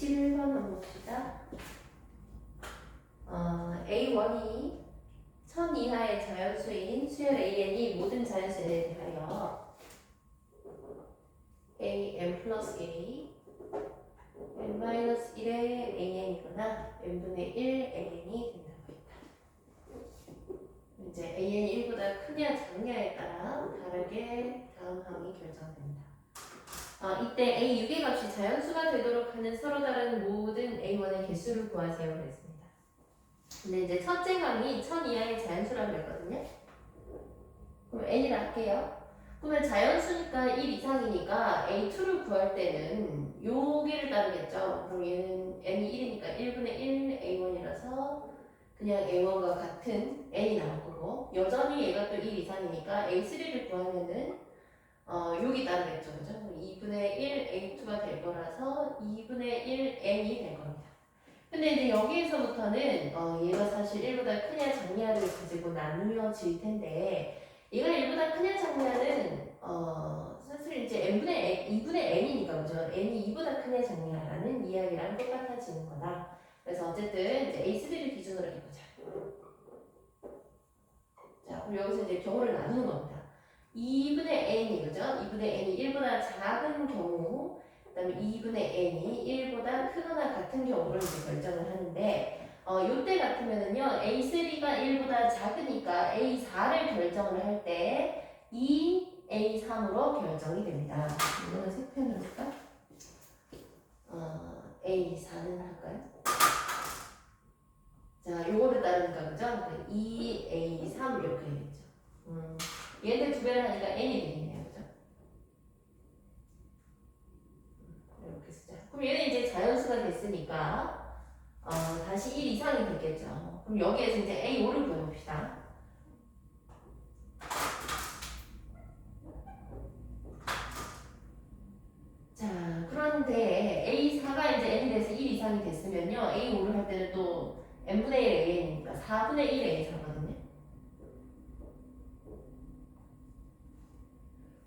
7번 한번 봅시다. A1이 1000 이하의 자연수인 수열 AN이 모든 자연수에 대하여 AN 플러스 1이 N 마이너스 1의 AN이거나 N분의 1 AN이 된다고 했다. 이제 AN이 1보다 크냐 작냐에 따라 다르게 다음 항이 결정된다. 이때 A 6의 값이 자연수가 되도록 하는 서로 다른 모든 A1의 개수를 구하세요 그랬습니다. 근데 이제 첫째 항이 1000 이하의 자연수라고 했거든요. 그럼 N이라 할게요. 그러면 자연수니까 1 이상이니까 A2를 구할 때는 여기를 따르겠죠. 그럼 얘는 N이 1이니까 1분의 1 A1이라서 그냥 A1과 같은 N이 나올 거고, 여전히 얘가 또 1 이상이니까 A3를 구하면은 여기 따르겠죠. 그죠? 2분의 1 A2가 될 거라서 2분의 1 N이 될 겁니다. 근데 이제 여기에서부터는 얘가 사실 1보다 크냐 작냐를 가지고 나누어질 텐데, 얘가 1보다 크냐 작냐는 사실 이제 n분의 2분의 n이니까 그죠? n이 2보다 크냐 작냐라는 이야기랑 똑같아지는 거다. 그래서 어쨌든 이제 A3를 기준으로 해보자. 자, 그럼 여기서 이제 경우를 나누는 겁니다. 2분의 n이 그죠? 2분의 n이 1보다 작은 경우, 그 다음에 2분의 n이 1보다 크거나 같은 경우를 이제 결정을 하는데, 요때 같으면은요, A3가 1보다 작으니까 A4를 결정을 할 때 2A3으로 결정이 됩니다. 이거는 색펜을 할까? A4는 할까요? 자, 요거를 따르니까 그죠? 2A3 이렇게 되겠죠. 얘한테 두 배를 하니까 n이 되겠네요. 그죠? 이렇게 쓰자. 그럼 얘는 이제 자연수가 됐으니까 다시 1 이상이 됐겠죠. 그럼 여기에서 이제 A5를 구해봅시다. 자, 그런데 A4가 이제 n이 돼서 1 이상이 됐으면요. A5를 할 때는 또 n분의 1 AN이니까 4분의 1 A4거든요.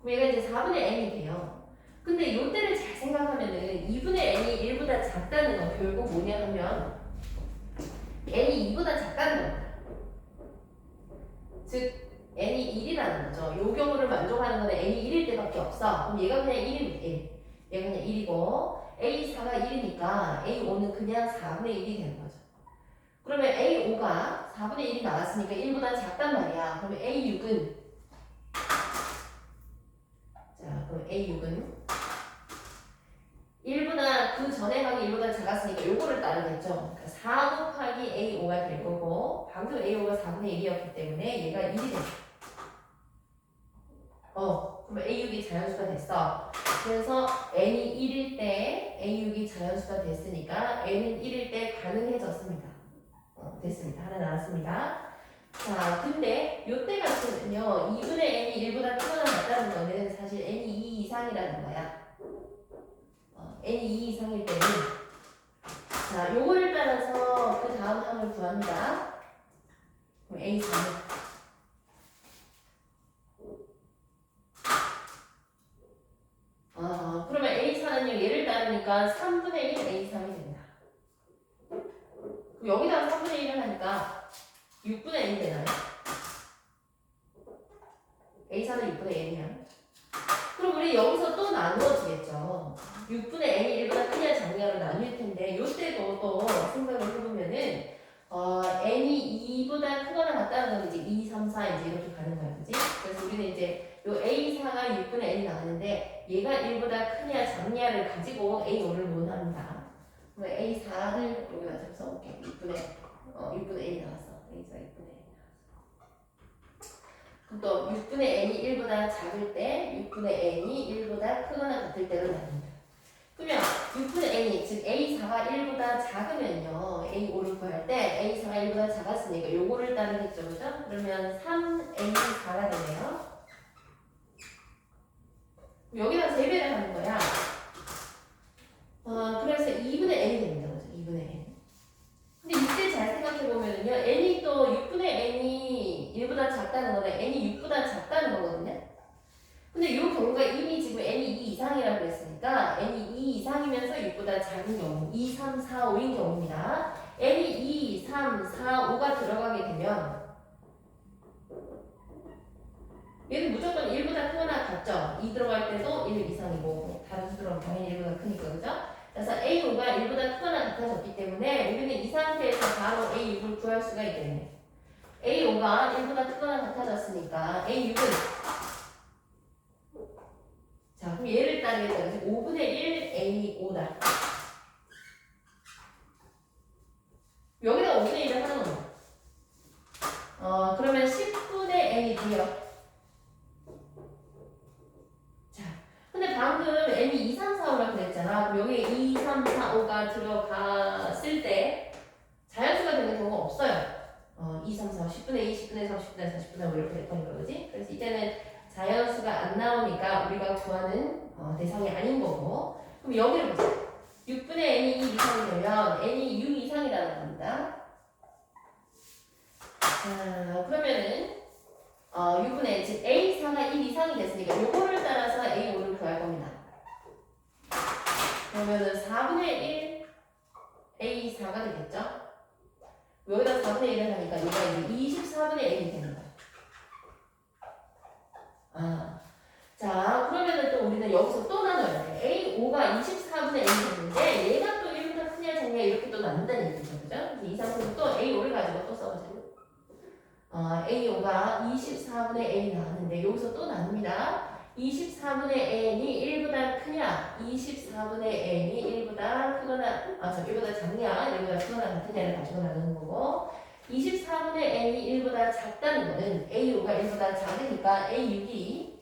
그럼 얘가 이제 4분의 n이 돼요. 근데 요때를 잘 생각하면은 2분의 n이 1보다 작다는 건 결국 뭐냐 하면 n이 2보다 작다는 겁니다. 즉 n이 1이라는 거죠. 요 경우를 만족하는 건 n이 1일 때밖에 없어. 그럼 얘가 그냥 1입니다. 1. 얘가 그냥 1이고 A4가 1이니까 A5는 그냥 4분의 1이 되는 거죠. 그러면 A5가 4분의 1이 나왔으니까 1보다 작단 말이야. 그러면 A6은 자, 그럼 A6은 1보다 그 전에 항이 1보다 작았으니까 요거를 따르겠죠. 그러니까 4 곱하기 A5가 될 거고 방금 A5가 4분의 1이었기 때문에 얘가 1이 됩니다. 그럼 A6이 자연수가 됐어. 그래서 n이 1일 때 A6이 자연수가 됐으니까 n은 1일 때 가능해졌습니다. 됐습니다. 하나 나왔습니다. 자, 근데 요때 같으면요 2분의 n이 1보다 크거나 같다는 거는 사실 n이 2 이상이라는 거야. n이 2 이상일 때는 자, 요거를 따라서 그 다음 항을 구합니다. 그럼 A4는 그러면 A4는요 얘를 따르니까 3분의 1 A3이 됩니다. 그럼 여기다가 3분의 1을 하니까 6분의 1이 되나요? A4는 6분의 1이면 그럼 우리 여기서 또 나누어지겠죠. 6분의 n이 1보다 크냐 작냐로 나뉠 텐데 요때도 또 생각을 해보면은 n이 2보다 크거나 같다는 건 이제 2, 3, 4 이제 이렇게 가는 거야. 그지? 그래서 우리는 이제 요 A4가 6분의 n이 나왔는데 얘가 1보다 크냐 작냐를 가지고 A5를 논합니다. 그럼 A4를 여기다 좀 써볼게. 6분의 n이 나왔어. A4 6분의 n. 또 6분의 n이 1보다 작을 때 6분의 n이 1보다 크거나 같을 때로 나눕니다. 그러면 6분의 n이 즉 A4가 1보다 작으면요 A5를 구할 때 A4가 1보다 작았으니까 요거를 따르겠죠. 그죠? 그러면 3A4가 되네요. 여기다 3배를 하는 거야. 그래서 2분의 n이 됩니다. 그죠? 2분의 n. 근데 이때 잘 생각해보면요 n이 또 6분의 n이 1보다 작다는 거는 n이 6보다 작다는 거거든요. 근데 이 경우가 이미 지금 n이 2 이상이라고 했으니까 n이 2 이상이면 커지면서 6보다 작은 경우 2, 3, 4, 5인 경우입니다. n이 2, 3, 4, 5가 들어가게 되면 얘는 무조건 1보다 크거나 같죠? 2 들어갈 때도 1 이상이고 다른 수 들어가면 당연히 1보다 크니까 그죠? 그래서 A5가 1보다 크거나 같아졌기 때문에 우리는 이 상태에서 바로 A6을 구할 수가 있겠네. A5가 1보다 크거나 같아졌으니까 A6은 자 그럼 얘를 따르겠다. 5분의 1 A5다. 여기다 5분의 1을 하는 거야. 그러면 10분의 n이 돼요. 자, 근데 방금 n이 2, 3, 4, 5라고 그랬잖아. 그럼 여기에 2, 3, 4, 5가 들어갔을 때 자연수가 되는 경우가 없어요. 2, 3, 4, 5, 10분의 2, 10분의 3, 10분의 4, 10분의 5 이렇게 됐던 거지. 그래서 이제는 자연수가 안 나오니까 우리가 구하는 대상이 아닌 거고. 그럼 여기를 보자. 6분의 n이 2 이상이 되면 n이 6 이상이라는 겁니다. 자, 그러면은 6분의 즉 A4가 1 이상이 됐으니까 요거를 따라서 A5를 구할 겁니다. 그러면은 4분의 1 A4가 되겠죠? 여기다 4분의 1을 하니까 얘가 이제 24분의 1이 됩니다. 자, 그러면은 또 우리는 여기서 또 나눠야 돼. A5가 24분의 1이 됐는데 얘가 또 1보다 크냐 작냐 이렇게 또 나눈다는 얘기죠. 그죠? 이 상태에서 또 A5를 가지고 또 써보자. A5가 24분의 n이 나왔는데 여기서 또 나눕니다. 24분의 n이 1보다 크냐 24분의 n이 1보다 크거나 1보다 작냐 1보다 크거나 같으냐를 가지고 나누는 거고 24분의 n이 1보다 작다는 거는 A5가 1보다 작으니까 A6이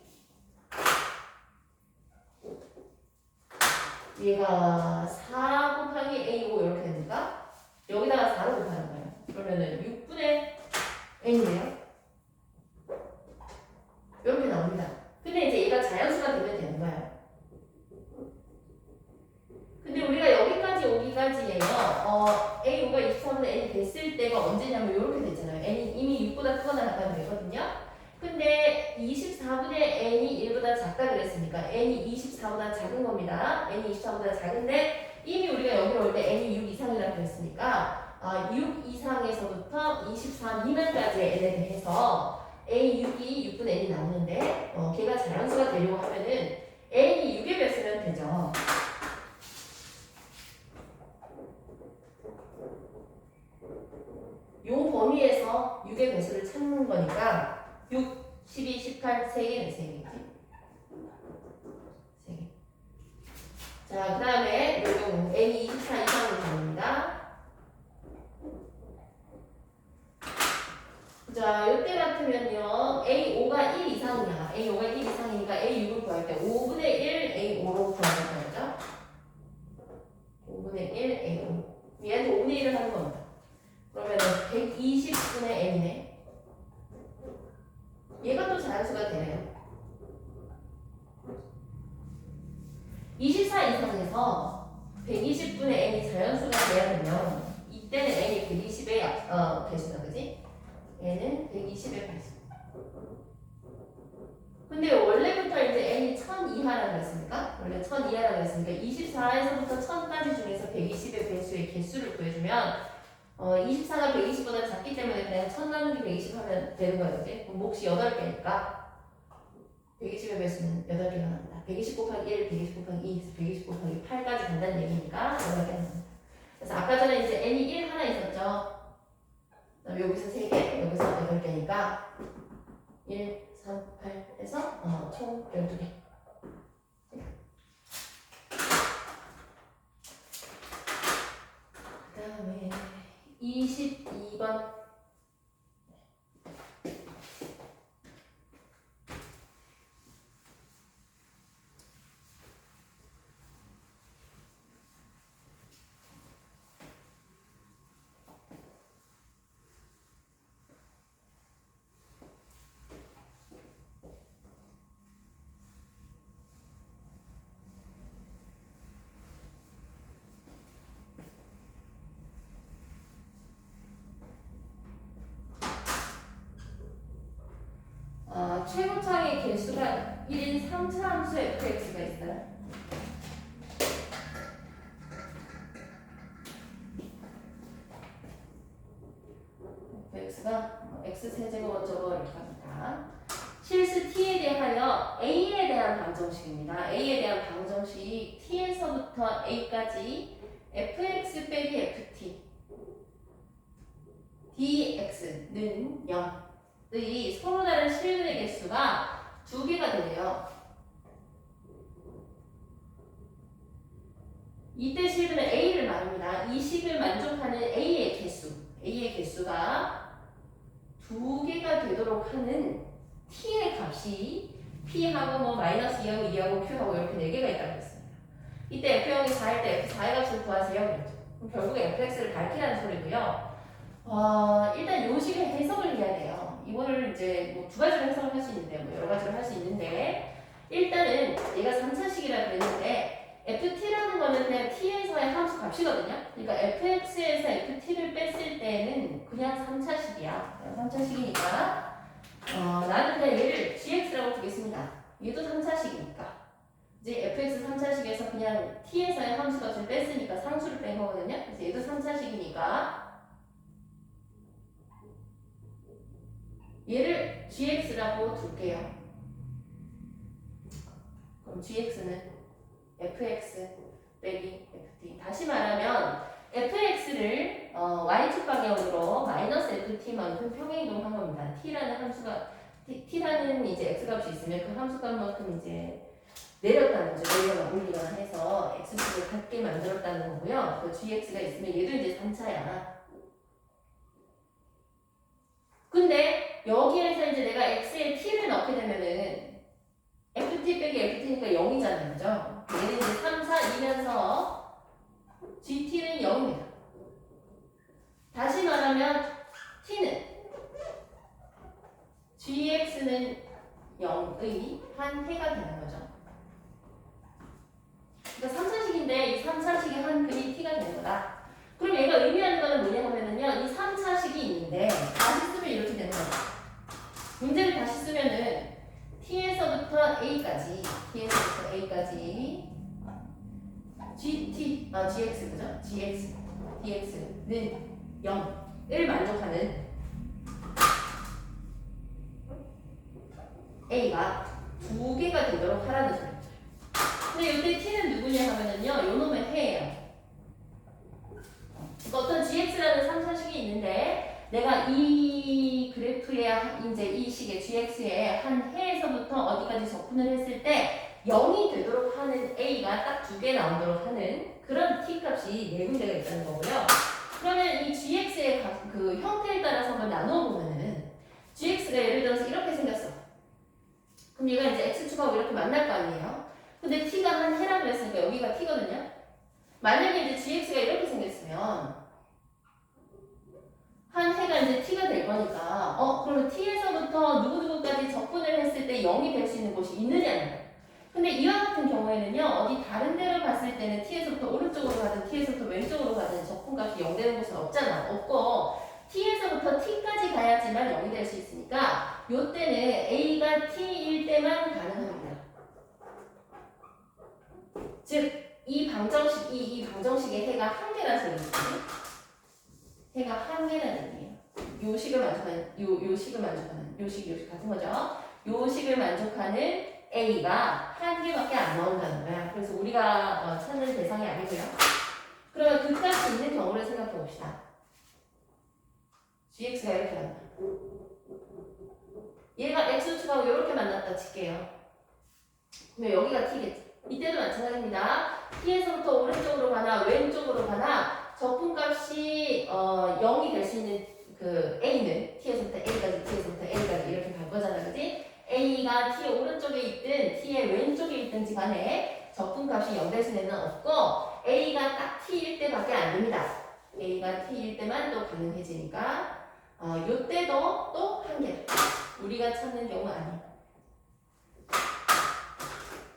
얘가 4 곱하기 A5 이렇게 되니까 여기다가 4로 곱하는 거예요. 그러면은 6분의 n이네요. 이렇게 나옵니다. 근데 이제 얘가 자연수가 되면 되는 거예요. 근데 우리가 여기까지 오기까지예요. A5가 24분의 n이 됐을 때가 언제냐면 이렇게 됐잖아요. n이 이미 6보다 크거나 같다는 되거든요. 근데 24분의 n이 1보다 작다 그랬으니까 n이 24보다 작은 겁니다. n이 24보다 작은데 이미 우리가 여기로 올 때 n이 6 이상이라고 그랬으니까 6 이상에서부터 24 미만까지의 n에 대해서 A6이 6분의 n이 나오는데 걔가 자연수가 되려고 하면은 n이 6의 배수면 되죠. 요 범위에서 6의 배수를 찾는 거니까 6, 12, 18, 3개는 3개지. 3개. 자, 그 다음에 요 경우 n이 24 이상으로 됩니다. 자, 이때 같으면요. A5가 1 이상이야. A5가 1 이상이니까 A6을 구할 때 5분의 1 A5로 구하는 거죠. 5분의 1 A5. 얘한테 5분의 1을 하는 겁니다. 그러면 120분의 n이네. 얘가 또 자연수가 되네요. 24 이상에서 120분의 n이 자연수가 돼야 되면 이때는 n이 120의 배수다, 그지? 얘는 120의 배수. 근데 원래부터 이제 n이 1000 이하라고 했으니까 원래 1000 이하라고 했으니까 24에서부터 1000까지 중에서 120의 배수의 개수를 구해주면 24가 120보다 작기 때문에 그냥 1000 나누기 120 하면 되는 거예요. 그럼 몫이 8개니까 120의 배수는 8개가 나온다. 120 곱하기 1, 120 곱하기 2, 120 곱하기 8까지 간다는 얘기니까 8개가 나온다. 그래서 아까 전에 이제 n이 1 하나 있었죠. 그다음에 여기서 3개, 여기서 8개니까 1, 3, 8 해서 총 12개. 그 다음에 22번. 최고차의 개수가 1인 3차 함수 fx가 있어요. fx가 x세제곱 어쩌고 이렇게 합니다. 실수 t에 대하여 a에 대한 방정식입니다. a에 대한 방정식 t에서부터 a까지 fx 빼기 ft dx는 0의 서로 다른 실근의 개수가 2개가 되네요. 이때 실근은 a를 말합니다. 이 식을 만족하는 a의 개수가 2개가 되도록 하는 t의 값이 p하고 뭐 마이너스 2하고 2하고 q하고 이렇게 4개가 있다고 했습니다. 이때 f형이 4일 때 f4의 값을 구하세요. 그랬죠. 그럼 결국에 fx를 밝히라는 소리고요. 일단 요 식의 해석을 해야 돼요. 이거를 이제 뭐 2가지로 해석을 할 수 있는데 뭐 여러 가지로 할 수 있는데 일단은 얘가 3차식이라 그랬는데 ft라는 거는 그냥 t에서의 함수 값이거든요. 그러니까 fx에서 ft를 뺐을 때는 그냥 3차식이야. 3차식이니까 나는 그냥 얘를 gx라고 두겠습니다. 얘도 3차식이니까 이제 fx 3차식에서 그냥 t에서의 함수 값을 뺐으니까 상수를 뺀 거거든요. 그래서 얘도 3차식이니까 얘를 gx라고 둘게요. 그럼 gx는 fx 빼기 ft. 다시 말하면 fx를 y축 방향으로 마이너스 ft만큼 평행이동한 겁니다. t라는 함수가 t라는 이제 x값이 있으면 그 함수값만큼 이제 내렸다는 거죠. 내려가 올리거나 해서 x축을 같게 만들었다는 거고요. 그 gx가 있으면 얘도 이제 3차야. 근데 여기에서 이제 내가 x에 t를 넣게 되면은 ft 빼기 ft니까 0이잖아요. 그죠? 얘는 이제 3, 4이면서 gt는 0입니다. 다시 말하면 t는 gx는 0의 한 해가 되는 거죠. 그러니까 3차식인데 이 3차식의 한 근이 t가 되는 거다. 그럼 얘가 의미하는 거는 뭐냐 하면은요. 이 3차식이 있는데 다시 쓰면 이렇게 되는 거죠. 문제를 다시 쓰면은 t에서부터 a까지 gx 그죠? dx는 0을 만족하는 a가 2개가 되도록 하라는 소리죠. 근데 이때 t는 누구냐 하면은요, 요 놈의 해예요. 그러니까 어떤 gx라는 3차식이 있는데 내가 이 그래프의 이제 이 식의 gx의 한 해에서부터 어디까지 접근을 했을 때 0이 되도록 하는 a가 딱 2개 나오도록 하는 그런 t 값이 4군데가 있다는 거고요. 그러면 이 gx의 그 형태에 따라서 한번 나누어 보면은 gx가 예를 들어서 이렇게 생겼어. 그럼 얘가 이제 x축하고 이렇게 만날 거 아니에요? 근데 t가 한 해라고 그랬으니까 여기가 t거든요. 만약에 이제 gx가 이렇게 생겼으면 한 해가 이제 t가 될 거니까 그러면 t에서부터 누구누구까지 접근을 했을 때 0이 될 수 있는 곳이 있느냐는 거예요. 근데 이와 같은 경우에는요, 어디 다른 데로 봤을 때는 t에서부터 오른쪽으로 가든 t에서부터 왼쪽으로 가든 접근값이 0 되는 곳은 없잖아. 없고 t에서부터 t까지 가야지만 0이 될 수 있으니까 요때는 a가 t일 때만 가능합니다. 즉 이 방정식의 해가 한 개라는 소리거든요. 해가 한 개라는 얘기예요. 요 식을 만족하는 요 식 같은 거죠. 요 식을 만족하는 a가 한 개밖에 안 나온다는 거야. 그래서 우리가 찾는 대상이 아니고요. 그러면 그 값이 있는 경우를 생각해 봅시다. gx가 이렇게 만나. 얘가 x축하고 이렇게 만났다 칠게요. 그러면 여기가 t겠지. 이때도 마찬가지입니다. t에서부터 오른쪽으로 가나 왼쪽으로 가나 적분값이 0이 될 수 있는 그 a는 t에서부터 a까지 이렇게 갈 거잖아, 그지? a가 t의 오른쪽에 있든 t의 왼쪽에 있든지 간에 적분값이 0 될 수는 없고 a가 딱 t일 때밖에 안 됩니다. a가 t일 때만 또 가능해지니까 요때도 또 한 개. 우리가 찾는 경우 아니에요.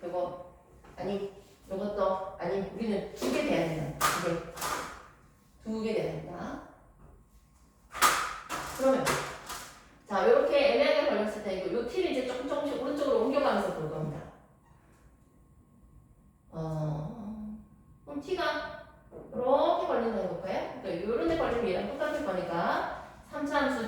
요거 아니, 요것도 아니, 우리는 2개 돼야 된다. 2개 돼야 된다. 그러면 자, 요렇게 애매하게 걸렸을 때 이거 요 t를 이제 조금씩 오른쪽으로 옮겨가면서 볼 겁니다. 그럼 t가 이렇게 걸린다는 거예요. 그러니까 요런 데 걸리면 얘랑 똑같을 거니까 3차 함수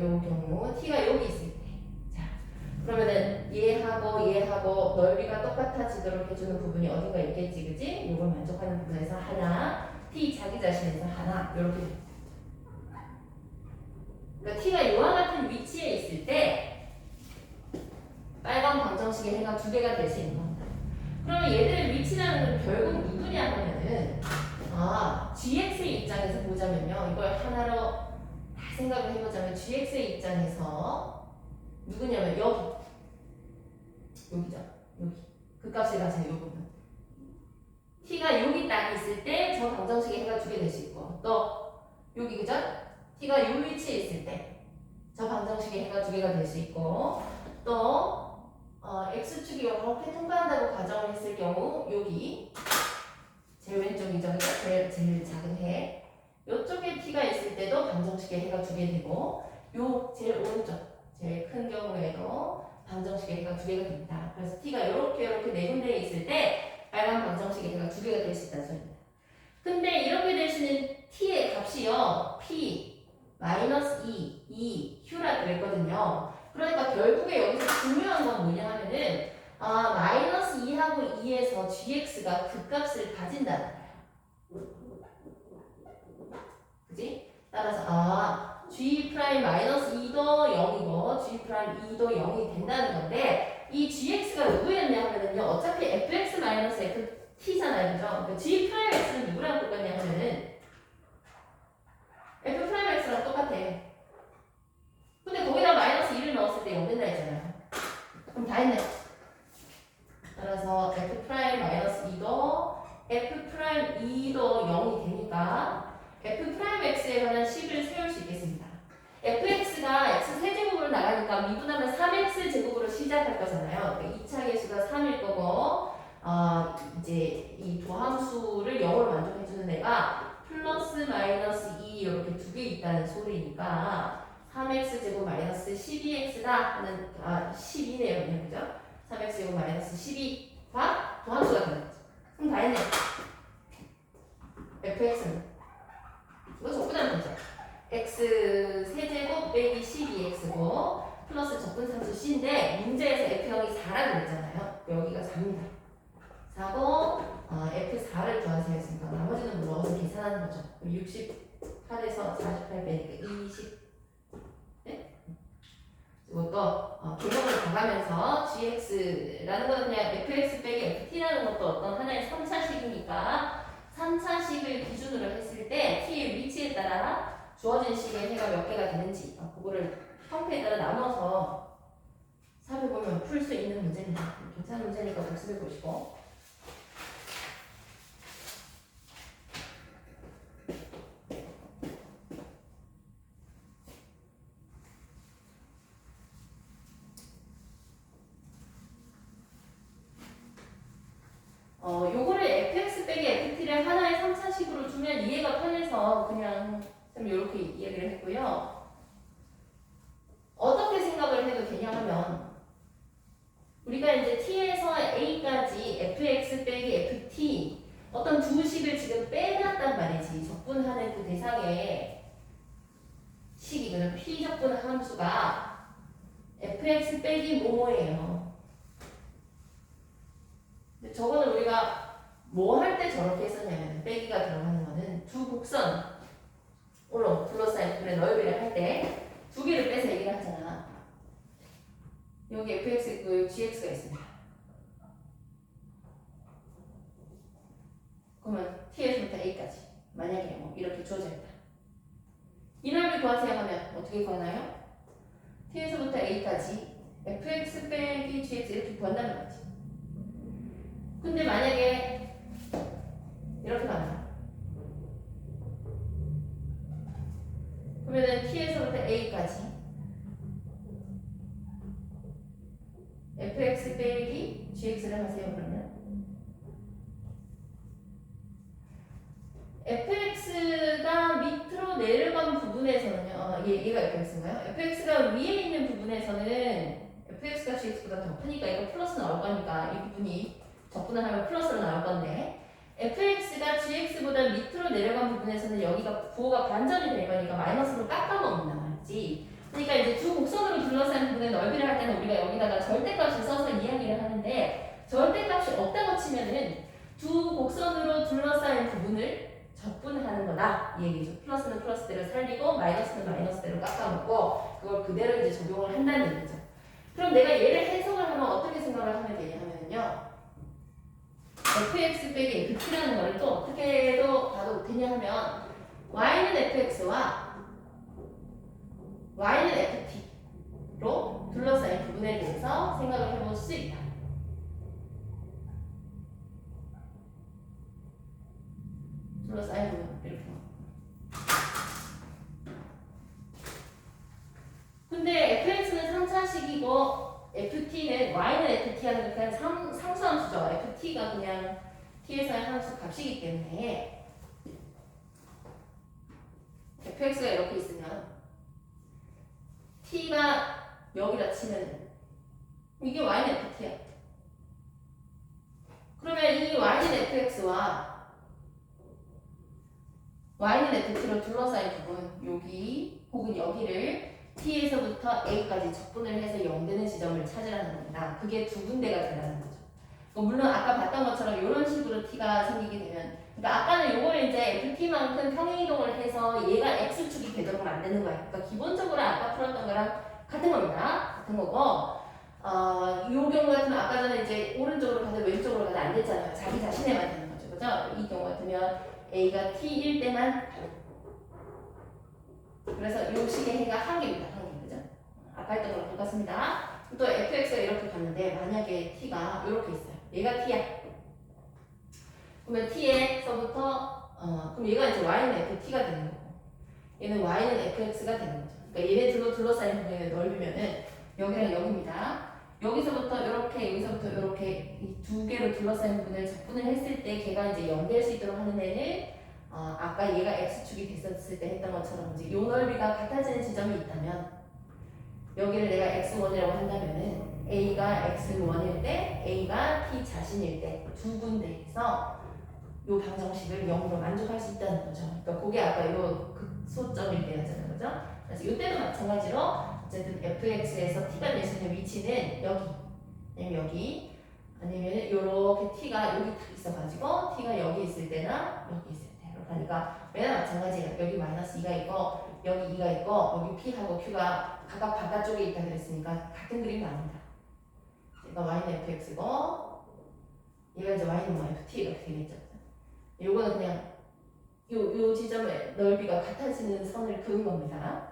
요 경우 t가 여기 있을 때. 자, 그러면은 얘하고 넓이가 똑같아지도록 해주는 부분이 어딘가 있겠지, 그지? 요걸 만족하는 부분에서 하나, t 자기 자신에서 하나, 요렇게 됩니다. 그러니까 t가 이와 같은 위치에 있을 때 빨간 방정식의 해가 두 개가 될 수 있는 겁니다. 그러면 얘들의 위치라는 건 결국 누구냐 하면은 gx의 입장에서 보자면요. 이걸 하나로 다 생각을 해보자면 gx의 입장에서 누구냐면 여기죠. 여기. 그 값이 가세요. 요 부분. t가 여기 딱 있을 때 저 방정식의 해가 두 개 될 수 있고 또 여기 그죠? t가 요 위치에 있을 때 저 방정식의 해가 두 개가 될 수 있고 또 x축이 이렇게 통과한다고 가정을 했을 경우 여기 제일 왼쪽이죠. 제일 작은 해 이쪽에 t가 있을 때도 방정식의 해가 두 개 되고 요 제일 오른쪽 제일 큰 경우에도 방정식의 해가 두 개가 됩니다. 그래서 t가 이렇게 네 군데에 있을 때 빨간 방정식의 해가 두 개가 될 수 있다는 소리입니다. 근데 이렇게 될 수 있는 t의 값이요 p -2, 2, q라 그랬거든요. 그러니까 결국에 여기서 중요한 건 뭐냐 하면은 -2하고 2에서 gx가 그 값을 가진다는 거예요. 그지? 따라서 g'-2도 0이고 g'2도 0이 된다는 건데 이 gx가 누구였냐 하면은요 어차피 fx-ft잖아요. 그죠? 그러니까 g'x는 누구랑 똑같냐 하면은 f'x랑 똑같아. 근데 거기다 -2를 넣었을 때 0 된다 했잖아요. 그럼 다 했네. 따라서 f'-2도 f'2도 0이 되니까 f'x에 관한 식을 세울 수 있겠습니다. fx가 x 세제곱으로 나가니까 미분하면 3x 제곱으로 시작할 거잖아요. 그러니까 2차 계수가 3일 거고 이제 이 도함수를 0으로 만족해주는 애가 플러스 마이너스 2 이렇게 두 개 있다는 소리니까 3x 제곱 마이너스 12x다 하는 12네요. 그죠? 3x 제곱 마이너스 12가 도함수가 되는 거죠. 그럼 다 했네. fx는 이거 적분하면 되죠. x 세제곱 빼기 12x고 플러스 적분상수 c인데 문제에서 f0이 4라고 그랬잖아요. 여기가 4입니다. 4고 f4를 구하세요 했으니까 나머지는 넣어서 계산하는 거죠. 68에서 48 빼니까 20. 네? 그리고 또 개념을 가가면서 gx라는 거는 그냥 fx 빼기 ft라는 것도 어떤 하나의 3차식이니까 3차식을 기준으로 했을 때 t의 위치에 따라 주어진 식의 해가 몇 개가 되는지 그거를 형태에 따라 나눠서 살펴보면 풀 수 있는 문제입니다. 괜찮은 문제니까 복습해 보시고. 요거를 fx 빼기 ft를 하나의 3차식으로 주면 이해가 편해서 그냥 이렇게 이야기를 했고요. 어떻게 생각을 해도 되냐 하면 우리가 이제 t에서 a까지 fx 빼기 ft 어떤 두 식을 지금 빼놨단 말이지. 적분하는 그 대상의 식이거든. p 적분 함수가 fx 빼기 뭐뭐예요. 근데 저거는 우리가 뭐 할 때 저렇게 했었냐면 빼기가 들어가는 거는 두 곡선으로 둘러싸인 둘의 넓이를 할 때 두 개를 빼서 얘기를 하잖아. 여기 fx 있고 여기 gx가 있습니다. 그러면 t에서부터 a까지 만약에 이렇게 주어져 있다. 이 넓이 구하세요 하면 어떻게 구하나요? t에서부터 a까지 fx 빼기 gx 이렇게 구한다는 거지. 근데 만약에 이렇게 가나요? 그러면은 t에서부터 a까지 fx 빼기 gx를 하세요. 그러면 fx가 밑으로 내려간 부분에서는요. 얘가 fx인가요? fx가 위에 있는 부분에서는 fx가 gx보다 더 크니까 이거 플러스 나올 거니까 이 부분이 적분을 하면 플러스로 나올 건데 fx가 gx보다 밑으로 내려간 부분에서는 여기가 부호가 반전이 될 거니까 마이너스로 깎아먹는단 말이지. 그러니까 넓이를 할 때는 우리가 여기다가 절대값을 써서 이야기를 하는데 절대값이 없다고 치면은 두 곡선으로 둘러싸인 부분을 적분하는 거다 이 얘기죠. 플러스는 플러스대로 살리고 마이너스는 마이너스대로 깎아먹고 그걸 그대로 이제 적용을 한다는 얘기죠. 그럼 내가 얘를 해석을 하면 어떻게 생각을 하면 되냐 하면요. fx 빼기 ft라는 거를 또 어떻게도 봐도 되냐 하면 y는 fx와 y는 ft로 둘러싸인 부분에 대해서 생각을 해볼 수 있다. 둘러싸인 부분 이렇게. 근데 fx는 3차식이고 ft는 y는 ft 하는 게 그냥 상수함수죠. ft가 그냥 t에서의 함수 값이기 때문에 fx가 이렇게 있으면 t가 여기다 치면 이게 y는 ft야. 그러면 이 y는 fx와 y는 ft로 둘러싸인 부분 여기 혹은 여기를 t에서부터 a까지 적분을 해서 0 되는 지점을 찾으라는 겁니다. 그게 두 군데가 된다는 거죠. 물론 아까 봤던 것처럼 이런 식으로 t가 생기게 되면 그러니까 아까는 요걸 이제 ft만큼 평행이동을 해서 얘가 x축이 되도록 만드는 거예요. 그러니까 기본적으로 아까 풀었던 거랑 같은 겁니다. 같은 거고 이 경우 같으면 아까 전에 이제 오른쪽으로 가든 왼쪽으로 가든 안 됐잖아요. 자기 자신에만 되는 거죠. 그죠? 이 경우 같으면 a가 t일 때만 그래서 이 식의 해가 한 개입니다. 한 개. 그죠? 아까 했던 거랑 똑같습니다. 또 fx가 이렇게 갔는데 만약에 t가 이렇게 있어요. 얘가 t야. 그러면 t에서부터 그럼 얘가 이제 y는 ft가 되는 거고 얘는 y는 fx가 되는 거죠. 그러니까 얘네 둘러싸인 부분의 넓이면은 여기랑 여기입니다. 여기서부터 이렇게 여기서부터 이렇게 이 두 개로 둘러싸인 부분을 적분을 했을 때 걔가 이제 연결 수 있도록 하는 애는 아까 얘가 x축이 됐었을 때 했던 것처럼 이제 요 넓이가 같아지는 지점이 있다면 여기를 내가 x1이라고 한다면은 a가 x1일 때 a가 t 자신일 때 두 군데에서 요 방정식을 0으로 만족할 수 있다는 거죠. 그러니까 그게 아까 요 극소점일 때였잖아요. 그죠? 그래서 이때도 마찬가지로 어쨌든 fx에서 t가 낼 수 있는 위치는 여기 아니면 여기 아니면 이렇게 t가 여기 딱 있어가지고 t가 여기 있을 때나 여기 있을 때 그러니까 맨날 마찬가지예요. 여기 마이너스 2가 있고 여기 2가 있고 여기 p하고 q가 각각 바깥쪽에 있다 그랬으니까 같은 그림은 아닙니다. 얘가 y는 fx고 얘가 이제 y는 뭐 ft 이렇게 되겠죠. 요거는 그냥 요 지점의 넓이가 같아지는 선을 그은 겁니다.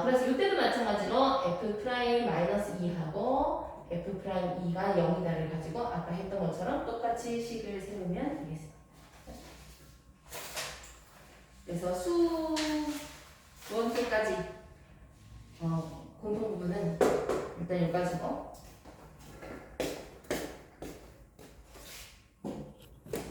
그래서 이때도 마찬가지로 f'-2하고 f'2가 0이다를 가지고 아까 했던 것처럼 똑같이 식을 세우면 되겠습니다. 그래서 수 원표까지 공통 부분은 일단 여기까지고